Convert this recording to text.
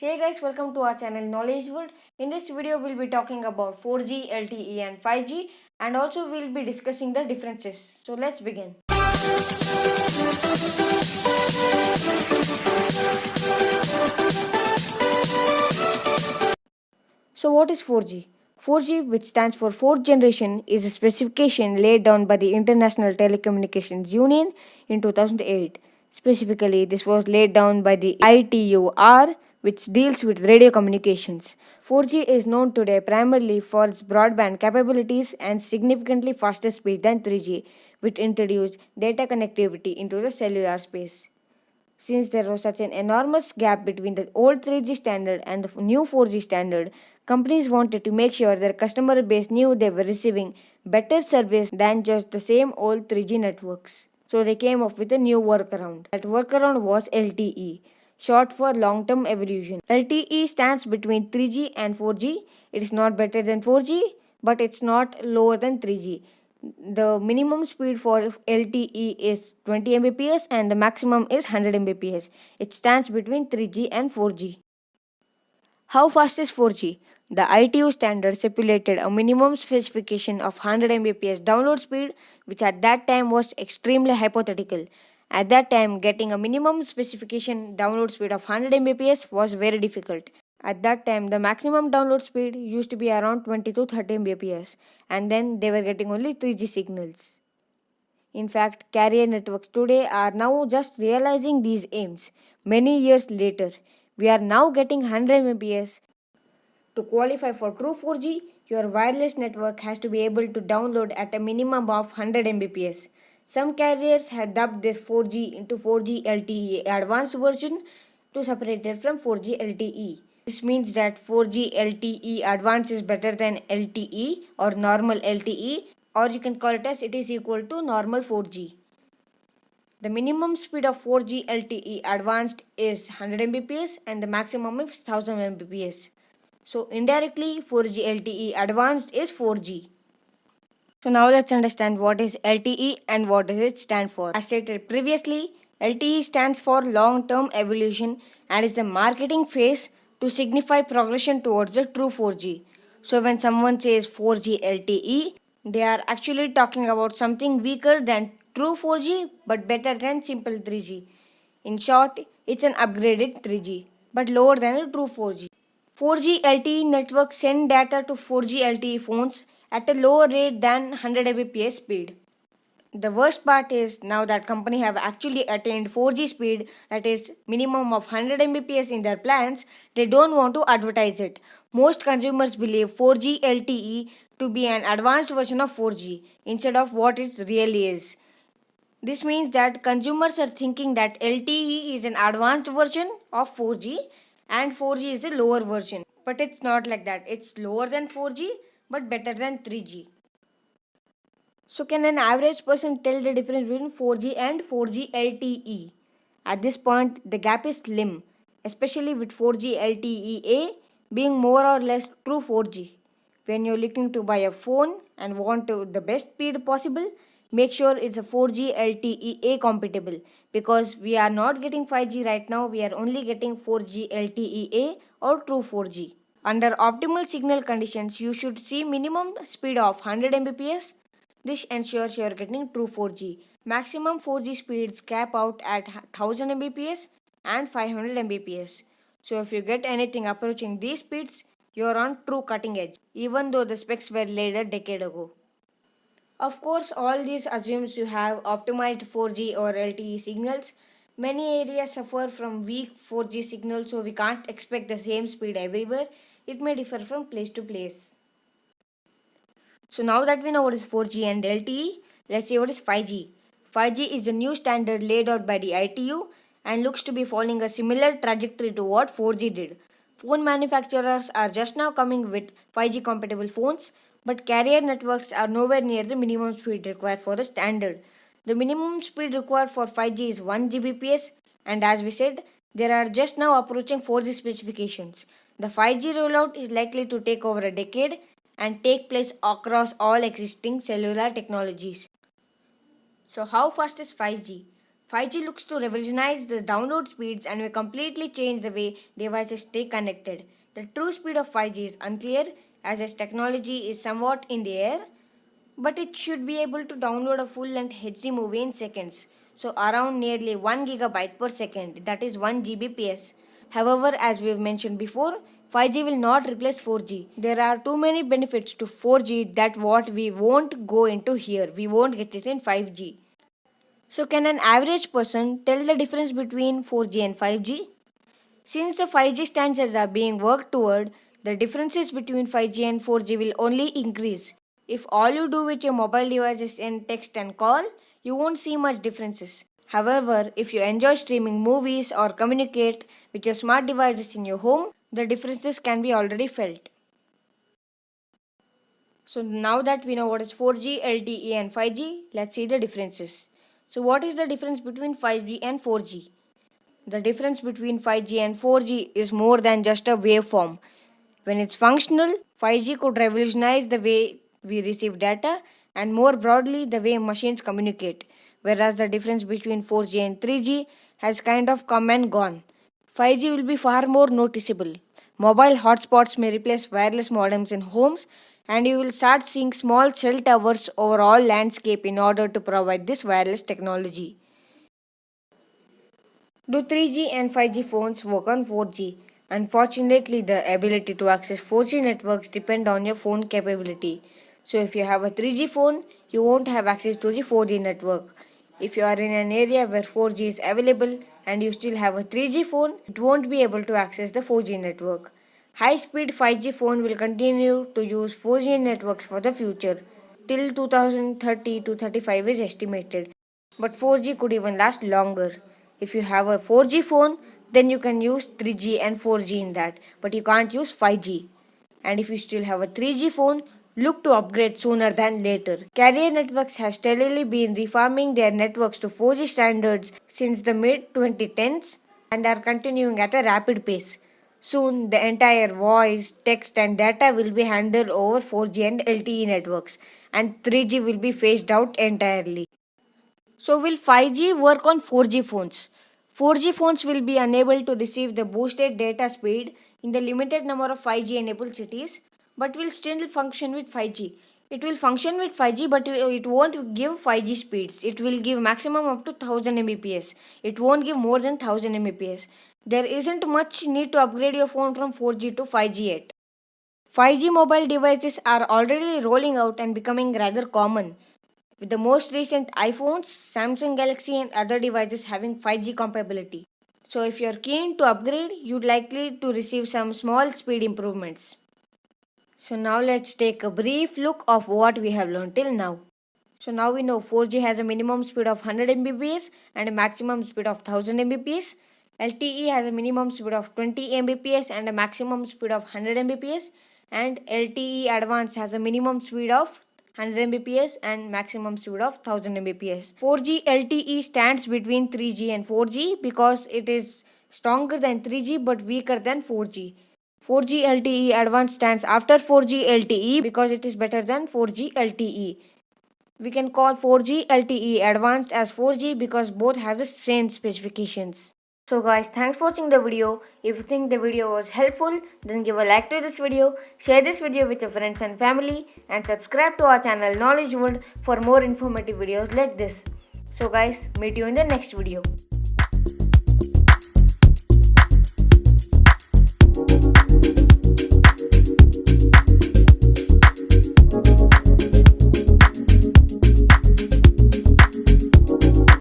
Hey guys, welcome to our channel Knowledge World. In this video, we'll be talking about 4G, LTE and 5G, and also we'll be discussing the differences. So let's begin. So what is 4G? 4G, which stands for fourth generation, is a specification laid down by the International Telecommunications Union in 2008. Specifically, this was laid down by the ITUR, which deals with radio communications. 4G is known today primarily for its broadband capabilities and significantly faster speed than 3G, which introduced data connectivity into the cellular space. Since there was such an enormous gap between the old 3G standard and the new 4G standard, companies wanted to make sure their customer base knew they were receiving better service than just the same old 3G networks. So they came up with a new workaround. That workaround was LTE, short for long term evolution. LTE stands between 3G and 4G. It is not better than 4G, but it's not lower than 3G. The minimum speed for LTE is 20 Mbps and the maximum is 100 Mbps. It stands between 3G and 4G. How fast is 4G? The ITU standard stipulated a minimum specification of 100 Mbps download speed, which at that time was extremely hypothetical. At that time, getting a minimum specification download speed of 100 Mbps was very difficult. At that time, the maximum download speed used to be around 20 to 30 Mbps, and then they were getting only 3G signals. In fact, carrier networks today are now just realizing these aims. Many years later, we are now getting 100 Mbps. To qualify for true 4G, your wireless network has to be able to download at a minimum of 100 Mbps. Some carriers had dubbed this 4G into 4G LTE advanced version to separate it from 4G LTE. This means that 4G LTE advanced is better than LTE or normal LTE, or you can call it as it is equal to normal 4G. The minimum speed of 4G LTE advanced is 100 Mbps and the maximum is 1000 Mbps. So indirectly 4G LTE advanced is 4G. So now let's understand what is LTE and what does it stand for. As stated previously, LTE stands for long-term evolution and is a marketing phase to signify progression towards the true 4G. So when someone says 4G LTE, they are actually talking about something weaker than true 4G but better than simple 3G. In short, it's an upgraded 3G but lower than a true 4G. 4G LTE networks send data to 4G LTE phones at a lower rate than 100 Mbps speed. The worst part is now that company have actually attained 4G speed, that is minimum of 100 Mbps in their plans, they don't want to advertise it. Most consumers believe 4G LTE to be an advanced version of 4G instead of what it really is. This means that consumers are thinking that LTE is an advanced version of 4G and 4G is a lower version. But it's not like that. It's lower than 4G but better than 3G. So can an average person tell the difference between 4G and 4G LTE? At this point, the gap is slim, especially with 4G LTE-A being more or less true 4G. When you're looking to buy a phone and want the best speed possible, make sure it's a 4G LTE-A compatible, because we are not getting 5G right now, we are only getting 4G LTE-A or true 4G. Under optimal signal conditions, you should see minimum speed of 100 Mbps. This ensures you are getting true 4G. Maximum 4G speeds cap out at 1000 Mbps and 500 Mbps. So if you get anything approaching these speeds, you are on true cutting edge, even though the specs were laid a decade ago. Of course, all this assumes you have optimized 4G or LTE signals. Many areas suffer from weak 4G signals, so we can't expect the same speed everywhere. It may differ from place to place. So now that we know what is 4G and LTE, let's see what is 5G. 5G is the new standard laid out by the ITU and looks to be following a similar trajectory to what 4G did. Phone manufacturers are just now coming with 5G compatible phones, but carrier networks are nowhere near the minimum speed required for the standard. The minimum speed required for 5G is 1 Gbps, and as we said, there are just now approaching 4G specifications. The 5G rollout is likely to take over a decade and take place across all existing cellular technologies. So how fast is 5G? 5G looks to revolutionize the download speeds and will completely change the way devices stay connected. The true speed of 5G is unclear as its technology is somewhat in the air, but it should be able to download a full-length HD movie in seconds, so around nearly 1 gigabyte per second, that is 1 Gbps. However, as we've mentioned before, 5G will not replace 4G. There are too many benefits to 4G that what we won't go into here. We won't get it in 5G. So can an average person tell the difference between 4G and 5G? Since the 5G standards are being worked toward, the differences between 5G and 4G will only increase. If all you do with your mobile device is send text and call, you won't see much differences. However, if you enjoy streaming movies or communicate with your smart devices in your home, the differences can be already felt. So now that we know what is 4G, LTE and 5G, let's see the differences. So what is the difference between 5G and 4G? The difference between 5G and 4G is more than just a waveform. When it's functional, 5G could revolutionize the way we receive data and more broadly the way machines communicate, whereas the difference between 4G and 3G has kind of come and gone. 5G will be far more noticeable. Mobile hotspots may replace wireless modems in homes, and you will start seeing small cell towers over all landscape in order to provide this wireless technology. Do 3G and 5G phones work on 4G? Unfortunately, the ability to access 4G networks depend on your phone capability. So if you have a 3G phone, you won't have access to the 4G network. If you are in an area where 4G is available and you still have a 3G phone, it won't be able to access the 4G network. High-speed 5G phone will continue to use 4G networks for the future. Till 2030 to 35 is estimated. But 4G could even last longer. If you have a 4G phone, then you can use 3G and 4G in that, but you can't use 5G. And if you still have a 3G phone, look to upgrade sooner than later. Carrier networks have steadily been refarming their networks to 4G standards since the mid 2010s and are continuing at a rapid pace. Soon, the entire voice, text, and data will be handled over 4G and LTE networks, and 3G will be phased out entirely. So, will 5G work on 4G phones? 4G phones will be unable to receive the boosted data speed in the limited number of 5G enabled cities, but will still function with 5G. It will function with 5G, but it won't give 5G speeds. It will give maximum up to 1000 Mbps. It won't give more than 1000 Mbps. There isn't much need to upgrade your phone from 4G to 5G yet. 5G mobile devices are already rolling out and becoming rather common, with the most recent iPhones, Samsung Galaxy and other devices having 5G compatibility. So if you're keen to upgrade, you'd likely to receive some small speed improvements. So now let's take a brief look of what we have learned till now. So now we know 4G has a minimum speed of 100 Mbps and a maximum speed of 1000 Mbps. LTE has a minimum speed of 20 Mbps and a maximum speed of 100 Mbps. And LTE Advanced has a minimum speed of 100 Mbps and maximum speed of 1000 Mbps. 4G LTE stands between 3G and 4G because it is stronger than 3G but weaker than 4G. 4G LTE Advanced stands after 4G LTE because it is better than 4G LTE. We can call 4G LTE Advanced as 4G because both have the same specifications. So guys, thanks for watching the video. If you think the video was helpful, then give a like to this video, share this video with your friends and family, and subscribe to our channel Knowledge World for more informative videos like this. So guys, meet you in the next video.